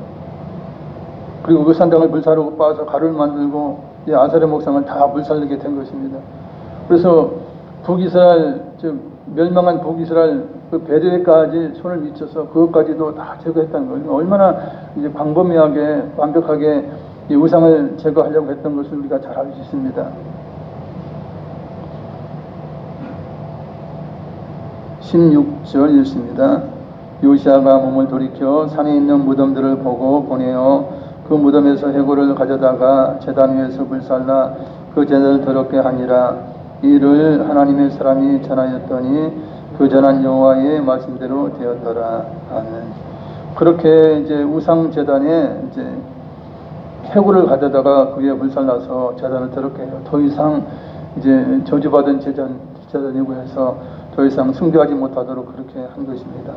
그리고 그 산당을 불사르고 빻아서 가루를 만들고 아세라 목상을 다 불살르게 된 것입니다. 그래서 북이스라엘, 즉 멸망한 북이스라엘 그 베델까지 손을 미쳐서 그것까지도 다 제거했다는 거예요. 얼마나 이제 광범위하게 완벽하게 이 우상을 제거하려고 했던 것을 우리가 잘 알 수 있습니다. 16절 읽습니다. 요시아가 몸을 돌이켜 산에 있는 무덤들을 보고 보내어 그 무덤에서 해골을 가져다가 제단 위에서 불살라 그 제단을 더럽게 하니라. 이를 하나님의 사람이 전하였더니 그 전한 여호와의 말씀대로 되었더라. 아멘. 그렇게 이제 우상 제단에 이제 해골을 가져다가 그 위에 불살라서 제단을 더럽게 해요. 더 이상 이제 저주받은 제단이고 해서 더 이상 숭배하지 못하도록 그렇게 한 것입니다.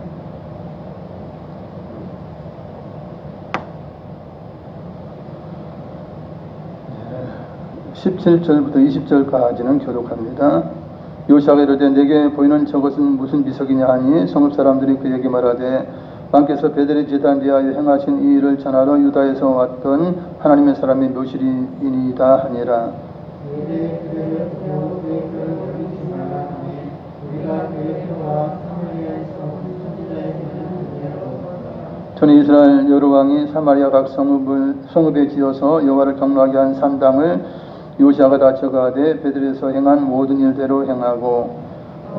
17절부터 20절까지는 교독합니다. 요시아가 이르되 내게 보이는 저것은 무슨 비석이냐 하니 성읍 사람들이 그에게 말하되 왕께서 베델의 제단 위하여 행하신 이 일을 전하러 유다에서 왔던 하나님의 사람이 묘실이니이다 하니라. 전에 이스라엘 여러 왕이 사마리아 각 성읍에 지어서 여호와를 경노하게 한 산당을 요시아가 다쳐가되 베델에서 행한 모든 일대로 행하고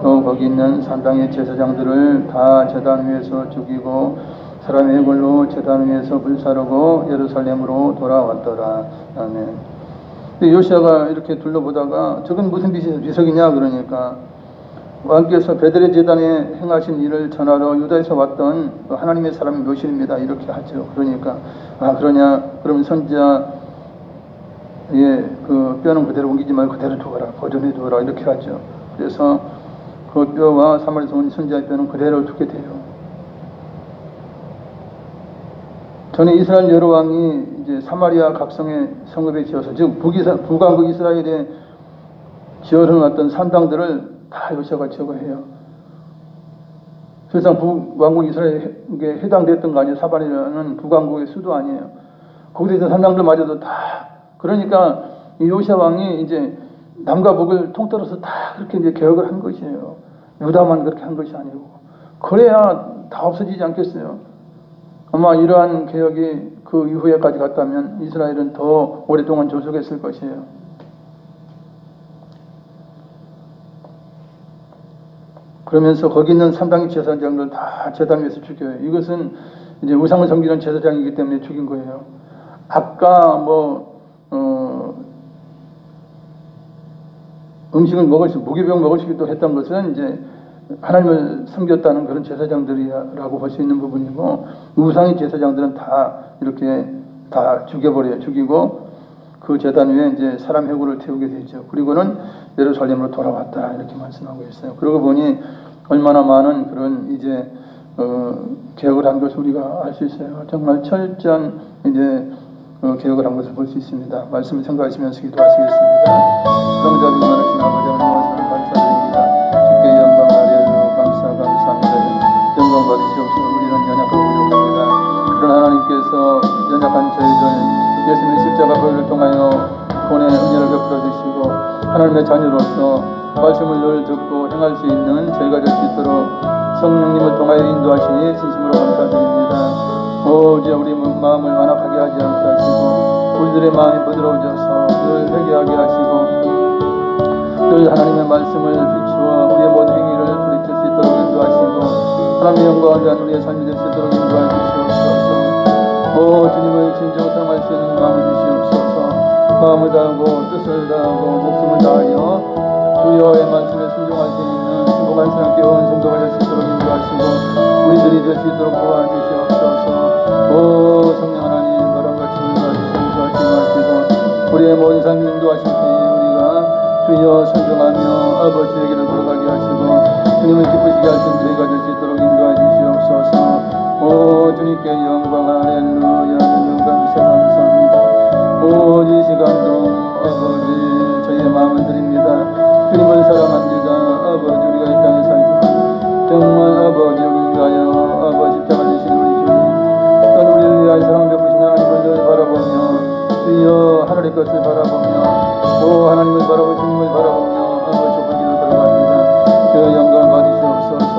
또 거기 있는 산당의 제사장들을 다 제단 위에서 죽이고 사람의 해골로 제단 위에서 불사르고 예루살렘으로 돌아왔더라. 아멘. 요시아가 이렇게 둘러보다가 저건 무슨 비석이냐 그러니까 왕께서 베델의 제단에 행하신 일을 전하러 유다에서 왔던 하나님의 사람의 묘실입니다. 이렇게 하죠. 그러니까 그러냐 그러면 선지자 그 뼈는 그대로 옮기지 말고 그대로 두어라, 보존해 두어라 이렇게 하죠. 그래서 그 뼈와 사마리아에서 온 선지자의 뼈는 그대로 두게 돼요. 전에 이스라엘 여러 왕이 이제 사마리아 각성의 성읍에 지어서 즉 북왕국 이스라엘에 지어놓았던 산당들을 다 요시아가 제거해요. 사실상 북왕국 이스라엘에 해당됐던 거 아니에요. 사마리아는 북왕국의 수도 아니에요. 거기에 있던 산당들마저도 다. 그러니까 이 요시아 왕이 이제 남과 북을 통틀어서 다 그렇게 이제 개혁을 한 것이에요. 유다만 그렇게 한 것이 아니고. 그래야 다 없어지지 않겠어요. 아마 이러한 개혁이 그 이후에까지 갔다면 이스라엘은 더 오랫동안 존속했을 것이에요. 그러면서 거기 있는 산당의 제사장들 다 제단 위에서 죽여요. 이것은 이제 우상을 섬기는 제사장이기 때문에 죽인 거예요. 아까 음식을 무기병 먹을 수 있도록 했던 것은 이제 하나님을 섬겼다는 그런 제사장들이라고 볼 수 있는 부분이고, 우상의 제사장들은 다 이렇게 다 죽여버려요. 죽이고 그 제단 위에 이제 사람 해골을 태우게 되죠. 그리고는 예루살렘으로 돌아왔다 이렇게 말씀하고 있어요. 그러고 보니 얼마나 많은 그런 이제 개혁을 한 것을 우리가 알 수 있어요. 정말 철저한 이제 개혁을 한 것을 볼 수 있습니다. 말씀을 생각하시면서 기도하시겠습니다. 성자비 많으신 아버지 하나님 감사드립니다. 주께 영광 아뢰어 감사합니다. 영광 받으시옵소서. 우리는 연약하고 부족합니다. 그러나 하나님께서 연약한 저희들 예수님의 십자가 보혈을 통하여 본의 은혜를 베풀어 주시옵소서. 있는 저희가 될 수 있도록 성령님을 통하여 인도하시니 진심으로 감사드립니다. 오직 우리 마음을 완악하게 하지 않게 하시고 우리들의 마음이 부드러워져서 늘 회개하게 하시고 늘 하나님의 말씀을 비추어 우리의 모든 행위를 돌이킬 수 있도록 인도하시고 하나님의 영광을 위한 우리의 삶이 될 수 있도록 인도하여 주시옵소서. 오 주님을 진정 사랑할 수 있는 마음을 주시옵소서. 마음을 다하고 뜻을 다하고 목숨을 다하여 주여의 말씀에 순종할 수 있는 행복한 사람께 온 성도가 될 수 있도록 인도하시고 우리들이 될 수 있도록 도와주시옵소서. 오 성령 하나님 바람같이 인도하시고 우리의 모든 삶을 인도하실 때에 우리가 주여 순종하며 아버지의 길을 걸어가게 하시고 주님을 기쁘시게 할 수 있는 저희가 될 수 있도록 인도해 주시옵소서. 오 주님께 영광 할렐루야 감사합니다. 오 이 시간도 아버지 저희의 마음을 드립니다. 주님을 사랑합니다. 아버지 우리가 이 땅에 살지만 정말 아버지 우리를 위하여 아버지 십자가 되신 우리 주님 또 우리를 위하여 사랑 베푸신 하나님을 늘 바라보며 주여 하늘의 것을 바라보며 오 하나님을 바라보고 주님을 바라보며 아버지 좁은 길을 걸어갑니다. 주여 영광 받으시옵소서.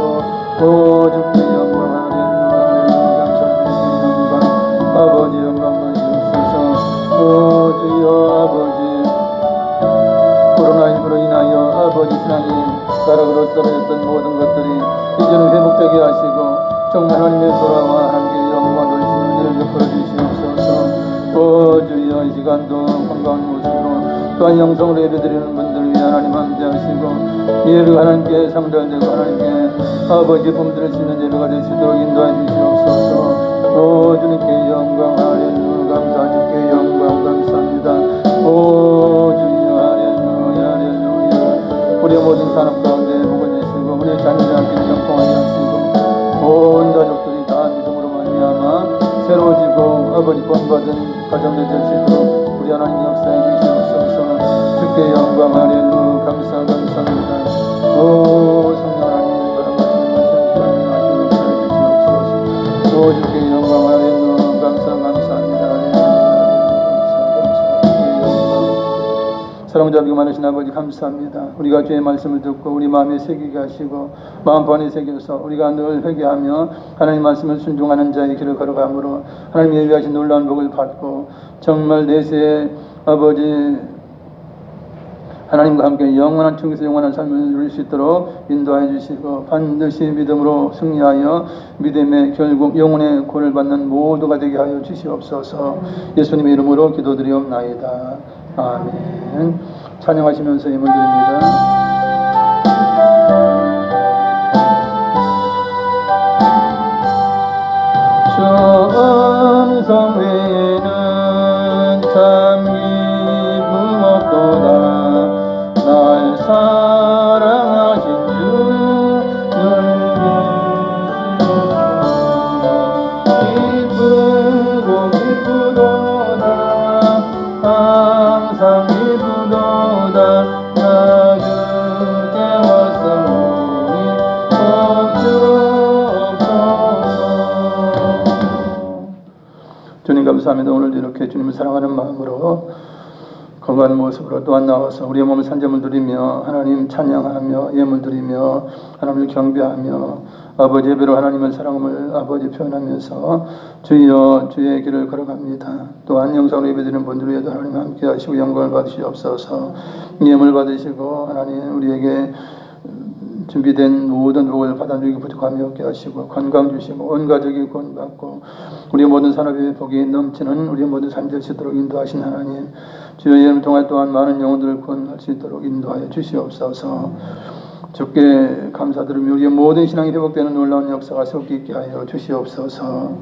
오 주께 영광 할렐루야 감사드립니다. 아버지 영광 받으시옵소서. 오 주여 아버지 코로나19로 인하여 아버지 신앙이 가락으로 떨어졌던 모든 것들이 이제는 회복되게 하시고 정말 하나님의 소라와 하나님의 영광을 주시는 일을 베풀어 주시옵소서. 오 주여 이 시간도 건강한 모습으로 또한 영성으로 예배드리는 분들을 위해 하나님 함께하시고 예를 하나님께 상달되고 하나님께 아버지 품들을 씻는 예배가 될 수 있도록 인도해 주시옵소서. 오 주님께 영광 할렐루야 감사 주께 영광 감사합니다. 오 주여 할렐루야 할렐루야 우리의 모든 산업 가운데 복을 내시고 우리의 자녀들한테 영통하게 하시고 온 가족들이 다 믿음으로 말미암아 새로워지고 아버지 본받은 가정들 될 수 있도록 우리 하나님 역사해 주시옵소서. 주께 영광 할렐루야 감사합니다. 오 성령 하나님 바람같이 말씀 하시는 역사해 주시옵소서. 오 주께 영광 할렐루야 감사합니다. 사랑자비가 많으신 아버지 감사합니다. 우리가 주의 말씀을 듣고 우리 마음에 새기게 하시고 마음판에 새겨서 우리가 늘 회개하며 하나님 말씀을 순종하는 자의 길을 걸어가므로 하나님 예비하신 놀라운 복을 받고 정말 내세에 아버지 하나님과 함께 영원한 충에서 영원한 삶을 누릴 수 있도록 인도하여 주시고 반드시 믿음으로 승리하여 믿음의 결국 영혼의 구원을 받는 모두가 되게 하여 주시옵소서. 예수님의 이름으로 기도드리옵나이다. 아멘. 찬양하시면서 예물 드립니다. 주 음성 외에는 참 기쁨 없도다. 날 사랑하신 주 늘 기쁘고 기쁘도다. 항상 기쁘도다. 나 주께 왔사오니 없주옵소서. 주님 감사합니다. 오늘도 이렇게 주님을 사랑하는 마음으로 건강한 모습으로 또한 나와서 우리의 몸을 산점을 드리며 하나님 찬양하며 예물 드리며 하나님을 경배하며 아버지 예배로 하나님을 사랑함을 아버지 표현하면서 주여 주의 길을 걸어갑니다. 또한 영상으로 예배드리는 분들 위에도 하나님 함께 하시고 영광을 받으시옵소서. 예물 받으시고 하나님 우리에게 준비된 모든 복을 받아주기 부족함이 없게 하시고 건강 주시고 온 가족이 구원받고 우리의 모든 산업의 복이 넘치는 우리의 모든 삶이 될 수 있도록 인도하신 하나님 주의 이름을 통해 또한 많은 영혼들을 구원할 수 있도록 인도하여 주시옵소서. 주께 감사드리며 우리의 모든 신앙이 회복되는 놀라운 역사가 섞여 있게 하여 주시옵소서.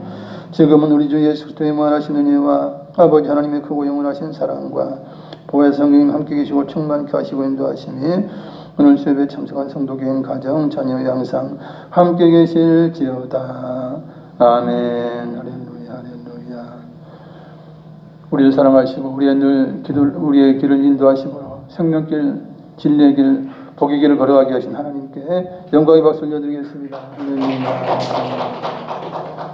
지금은 우리 주 예수 그리스도의 무한하신 은혜와 아버지 하나님의 크고 영원하신 사랑과 보혜사 성령님 함께 계시고 충만케 하시고 인도하심이 오늘 수업에 참석한 성도 교인 가정 자녀 양상 함께 계실지어다. 아멘. 할렐루야 할렐루야. 우리를 사랑하시고 우리의 길을 인도하시므로 생명길 진리의 길 복의 길을 걸어가게 하신 하나님께 영광의 박수 올려드리겠습니다. 할렐루야.